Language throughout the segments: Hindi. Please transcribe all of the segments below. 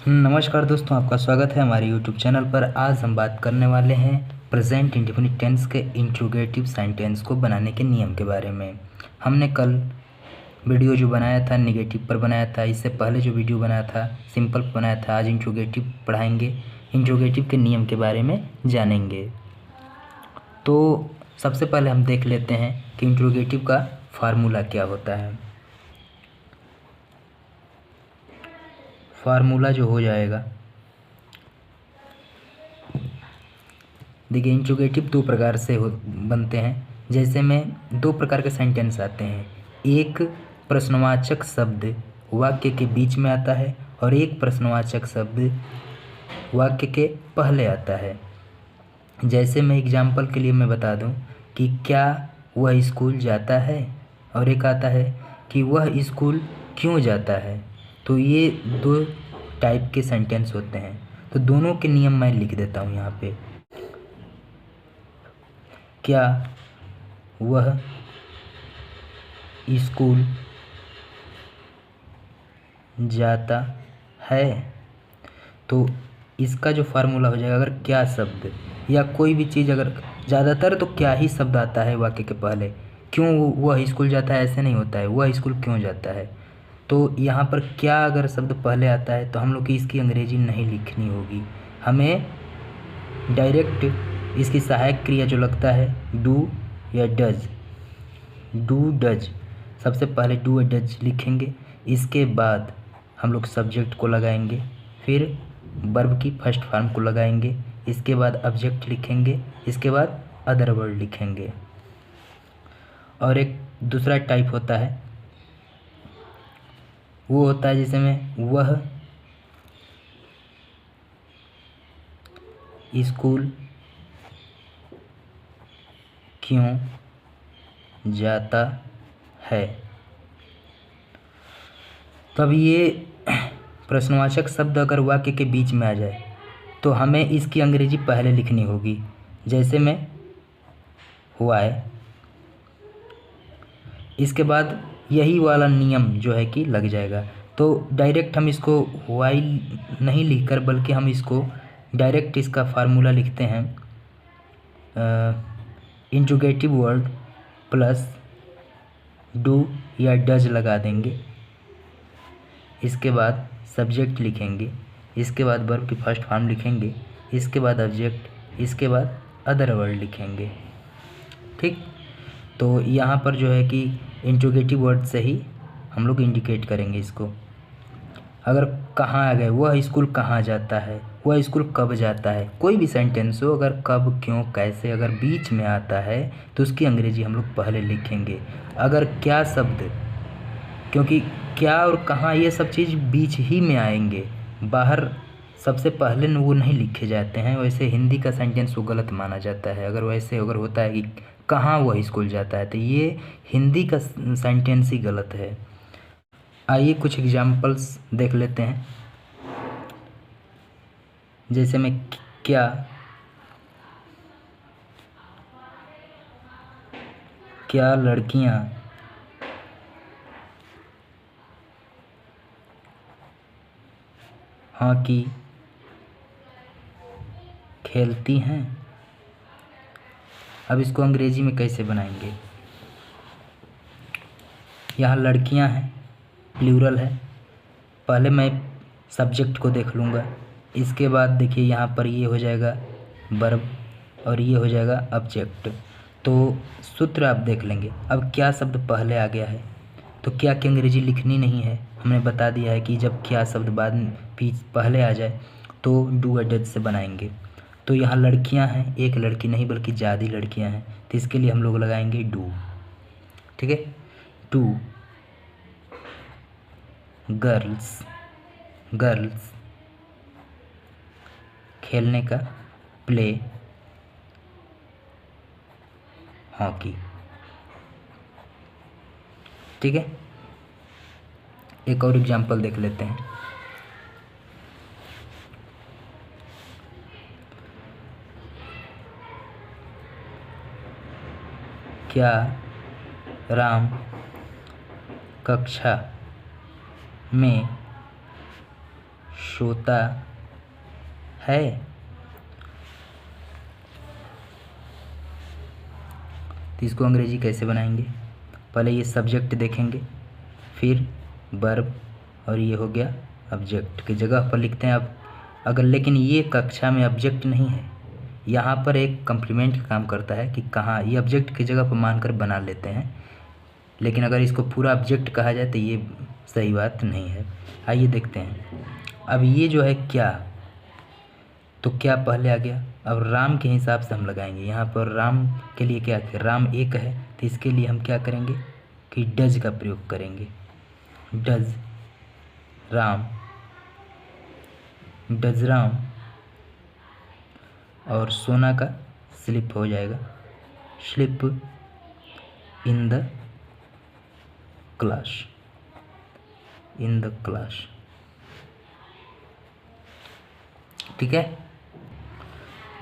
नमस्कार दोस्तों, आपका स्वागत है हमारे YouTube चैनल पर। आज हम बात करने वाले हैं प्रेजेंट इंडेफिनिट टेंस के इंट्रोगेटिव सेंटेंस को बनाने के नियम के बारे में। हमने कल वीडियो जो बनाया था नेगेटिव पर बनाया था, इससे पहले जो वीडियो बनाया था सिंपल पर बनाया था। आज इंट्रोगेटिव पढ़ाएंगे, इंट्रोगेटिव के नियम के बारे में जानेंगे। तो सबसे पहले हम देख लेते हैं कि इंट्रोगेटिव का फार्मूला क्या होता है। फार्मूला जो हो जाएगा, देखिए इंट्रोगेटिव दो प्रकार से बनते हैं। जैसे में दो प्रकार के सेंटेंस आते हैं, एक प्रश्नवाचक शब्द वाक्य के बीच में आता है और एक प्रश्नवाचक शब्द वाक्य के पहले आता है। जैसे मैं एग्जाम्पल के लिए मैं बता दूं कि क्या वह स्कूल जाता है, और एक आता है कि वह स्कूल क्यों जाता है। तो ये दो टाइप के सेंटेंस होते हैं। तो दोनों के नियम मैं लिख देता हूँ यहाँ पे। क्या वह स्कूल जाता है, तो इसका जो फार्मूला हो जाएगा, अगर क्या शब्द या कोई भी चीज़, अगर ज़्यादातर तो क्या ही शब्द आता है वाक्य के पहले। क्यों वह स्कूल जाता है ऐसे नहीं होता है, वह स्कूल क्यों जाता है। तो यहाँ पर क्या अगर शब्द पहले आता है तो हम लोग की इसकी अंग्रेजी नहीं लिखनी होगी, हमें डायरेक्ट इसकी सहायक क्रिया जो लगता है डू या डज, डू डज, सबसे पहले डू या डज लिखेंगे। इसके बाद हम लोग सब्जेक्ट को लगाएंगे, फिर वर्ब की फर्स्ट फॉर्म को लगाएंगे, इसके बाद ऑब्जेक्ट लिखेंगे, इसके बाद अदर वर्ड लिखेंगे। और एक दूसरा टाइप होता है, वो होता है जैसे में वह स्कूल क्यों जाता है। तब ये प्रश्नवाचक शब्द अगर वाक्य के बीच में आ जाए तो हमें इसकी अंग्रेजी पहले लिखनी होगी। जैसे में वाई, इसके बाद यही वाला नियम जो है कि लग जाएगा। तो डायरेक्ट हम इसको वाई नहीं लिखकर, बल्कि हम इसको डायरेक्ट इसका फार्मूला लिखते हैं, इंट्रोगेटिव वर्ड प्लस डू या डज लगा देंगे, इसके बाद सब्जेक्ट लिखेंगे, इसके बाद वर्ब की फर्स्ट फॉर्म लिखेंगे, इसके बाद ऑब्जेक्ट, इसके बाद अदर वर्ड लिखेंगे। ठीक, तो यहाँ पर जो है कि इंट्रोगेटिव वर्ड से ही हम लोग इंडिकेट करेंगे इसको। अगर कहाँ आ गए, वह स्कूल कहाँ जाता है, वह स्कूल कब जाता है, कोई भी सेंटेंस हो, अगर कब क्यों कैसे अगर बीच में आता है तो उसकी अंग्रेजी हम लोग पहले लिखेंगे। अगर क्या शब्द, क्योंकि क्या और कहाँ ये सब चीज़ बीच ही में आएंगे, बाहर सबसे पहले वो नहीं लिखे जाते हैं। वैसे हिंदी का सेंटेंस वो गलत माना जाता है। अगर वैसे अगर होता है कि कहाँ वह स्कूल जाता है, तो ये हिंदी का सेंटेंस ही गलत है। आइए कुछ एग्जाम्पल्स देख लेते हैं। जैसे में क्या क्या लड़कियां हॉकी खेलती हैं। अब इसको अंग्रेजी में कैसे बनाएंगे। यहाँ लड़कियां हैं, प्लूरल है, पहले मैं सब्जेक्ट को देख लूँगा, इसके बाद देखिए यहाँ पर ये हो जाएगा वर्ब और ये हो जाएगा ऑब्जेक्ट। तो सूत्र आप देख लेंगे। अब क्या शब्द पहले आ गया है तो क्या की अंग्रेजी लिखनी नहीं है, हमने बता दिया है कि जब क्या शब्द बाद में पहले आ जाए तो डू या डज से बनाएंगे। तो यहाँ लड़कियाँ हैं, एक लड़की नहीं बल्कि ज़्यादा लड़कियाँ हैं, तो इसके लिए हम लोग लगाएंगे डू। ठीक है, डू गर्ल्स, गर्ल्स खेलने का, प्ले हॉकी। ठीक है, एक और एग्जांपल देख लेते हैं। क्या राम कक्षा में सोता है। तो इसको अंग्रेजी कैसे बनाएंगे? पहले ये सब्जेक्ट देखेंगे, फिर वर्ब, और ये हो गया ऑब्जेक्ट की जगह पर लिखते हैं अब। अगर लेकिन ये कक्षा में ऑब्जेक्ट नहीं है, यहाँ पर एक कम्प्लीमेंट का काम करता है कि कहाँ ये ऑब्जेक्ट की जगह पर मानकर बना लेते हैं, लेकिन अगर इसको पूरा ऑब्जेक्ट कहा जाए तो ये सही बात नहीं है। आइए देखते हैं। अब ये जो है क्या, तो क्या पहले आ गया। अब राम के हिसाब से हम लगाएंगे। यहाँ पर राम के लिए क्या है, राम एक है, तो इसके लिए हम क्या करेंगे कि डज का प्रयोग करेंगे। डज राम, डज राम, और सोना का स्लिप हो जाएगा, slip in the class, in the class. ठीक है।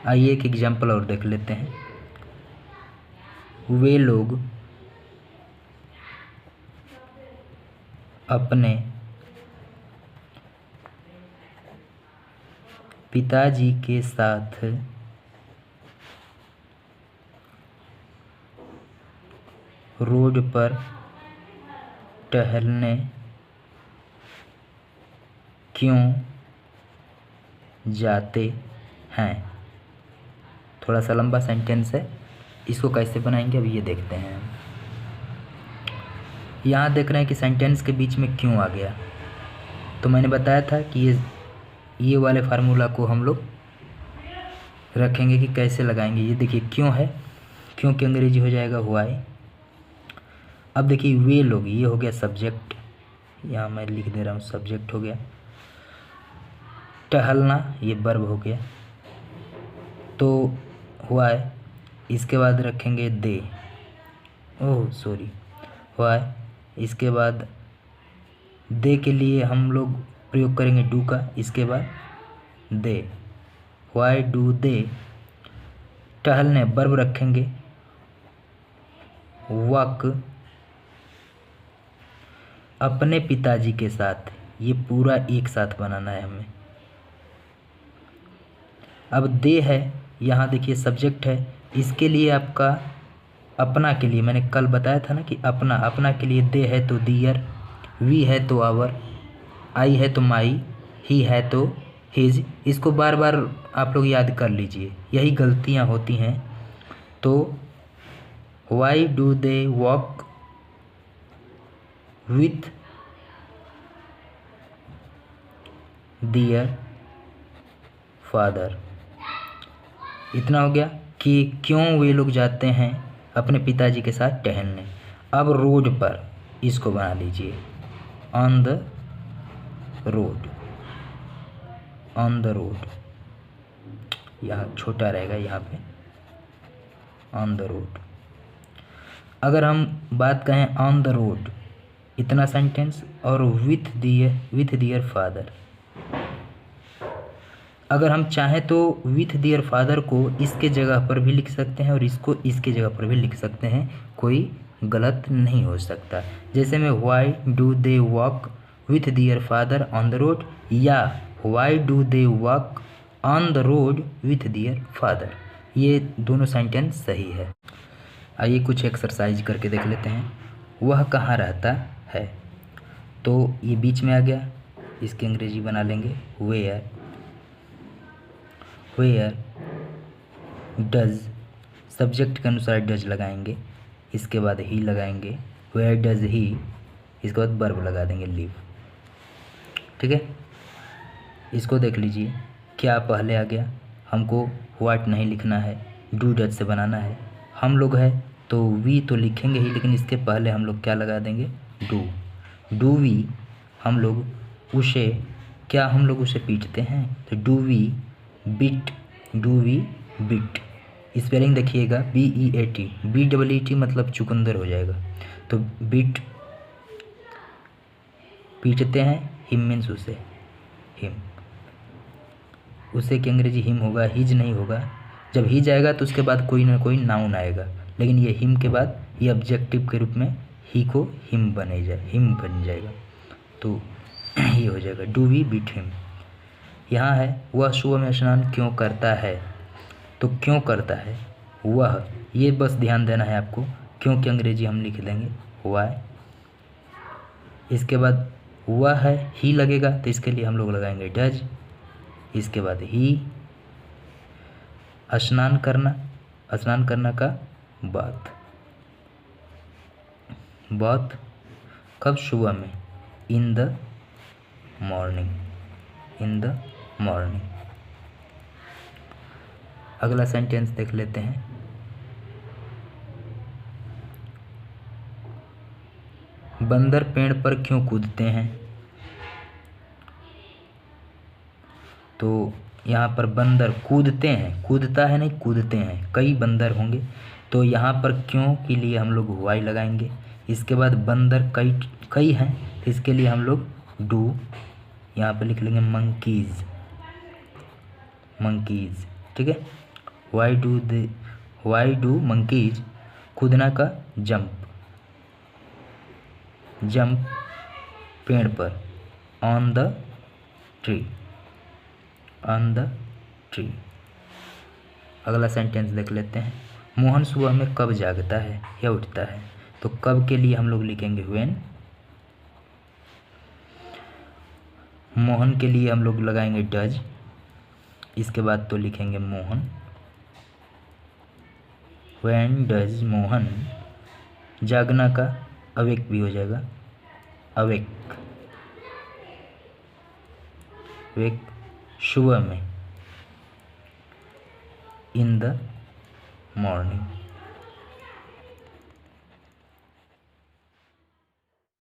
आइए एक एग्जाम्पल और देख लेते हैं। वे लोग अपने पिताजी के साथ रोड पर टहलने क्यों जाते हैं। थोड़ा सा लंबा सेंटेंस है, इसको कैसे बनाएंगे अभी ये देखते हैं। यहाँ देख रहे हैं कि सेंटेंस के बीच में क्यों आ गया, तो मैंने बताया था कि ये वाले फार्मूला को हम लोग रखेंगे कि कैसे लगाएंगे। ये देखिए क्यों है, क्यों की अंग्रेजी हो जाएगा व्हाई। अब देखिए वे लोग, ये हो गया सब्जेक्ट, यहाँ मैं लिख दे रहा हूँ सब्जेक्ट हो गया। टहलना ये वर्ब हो गया, तो व्हाई, इसके बाद रखेंगे दे, ओह सॉरी व्हाई, इसके बाद दे के लिए हम लोग प्रयोग करेंगे डू का, इसके बाद दे, व्हाई डू दे। टहलने वर्ब रखेंगे, वॉक, अपने पिताजी के साथ, ये पूरा एक साथ बनाना है हमें। अब दे है, यहाँ देखिए सब्जेक्ट है, इसके लिए आपका अपना के लिए मैंने कल बताया था ना कि अपना, अपना के लिए दे है तो दियर, वी है तो आवर, आई है तो माई, ही है तो हिज। इसको बार बार आप लोग याद कर लीजिए, यही गलतियाँ होती हैं। तो why do they walk with their father. इतना हो गया कि क्यों वे लोग जाते हैं अपने पिताजी के साथ टहलने। अब रोड पर इसको बना लीजिए, on the road, on the road, यहाँ छोटा रहेगा यहाँ पे, ऑन द रोड। अगर हम बात कहें ऑन द रोड इतना सेंटेंस, और विथ दियर फादर, अगर हम चाहें तो विथ दियर फादर को इसके जगह पर भी लिख सकते हैं और इसको इसके जगह पर भी लिख सकते हैं, कोई गलत नहीं हो सकता। जैसे में why do they walk with their father on the road, या why do they walk on the road with their father, ये दोनों सेंटेंस सही है। आइए कुछ एक्सरसाइज करके देख लेते हैं। वह कहाँ रहता है, तो ये बीच में आ गया, इसकी अंग्रेजी बना लेंगे वेयर, वेयर डज, सब्जेक्ट के अनुसार डज लगाएंगे, इसके बाद ही लगाएंगे, वेयर डज ही, इसके बाद वर्ब लगा देंगे लिव। ठीक है, इसको देख लीजिए क्या पहले आ गया। हमको व्हाट नहीं लिखना है, डू डज से बनाना है। हम लोग है तो वी तो लिखेंगे ही, लेकिन इसके पहले हम लोग क्या लगा देंगे, डू, डू वी, हम लोग उसे, क्या हम लोग उसे पीटते हैं, तो do we beat, do we beat. Spelling देखिएगा BEAT, BEET मतलब चुकंदर हो जाएगा, तो बीट पीटते हैं, हिम मीन्स उसे, हिम, उसे की अंग्रेजी हिम होगा, हिज नहीं होगा। जब हिज आएगा तो उसके बाद कोई ना कोई नाउन आएगा, लेकिन ये हिम के बाद ये ऑब्जेक्टिव के रूप में ही को हिम बन जाएगा, तो ये हो जाएगा डू वी बीट हिम। यहाँ है वह सुबह में स्नान क्यों करता है, तो क्यों करता है वह, ये बस ध्यान देना है आपको, क्योंकि अंग्रेजी हम लिख देंगे वाई। इसके बाद वह है ही लगेगा, तो इसके लिए हम लोग लगाएंगे डज। इसके बाद ही, स्नान करना, स्नान करना का बात, बात कब, सुबह में, in the morning, in the morning. अगला सेंटेंस देख लेते हैं। बंदर पेड़ पर क्यों कूदते हैं, तो यहाँ पर बंदर कूदते हैं, कूदता है नहीं, कूदते हैं, कई बंदर होंगे, तो यहाँ पर क्यों के लिए हम लोग वाई लगाएंगे। इसके बाद बंदर कई कई हैं, इसके लिए हम लोग डू, यहाँ पर लिख लेंगे मंकीज, मंकीज, ठीक है। वाई डू मंकीज, कूदना का जंप, जंप पेड़ पर, on the tree, on the tree. अगला सेंटेंस देख लेते हैं। मोहन सुबह में कब जागता है या उठता है, तो कब के लिए हम लोग लिखेंगे व्हेन, मोहन के लिए हम लोग लगाएंगे डज। इसके बाद तो लिखेंगे मोहन, व्हेन डज मोहन, जागना का अवेक भी हो जाएगा, अवेक, वेक सुबह में, इन द मॉर्निंग।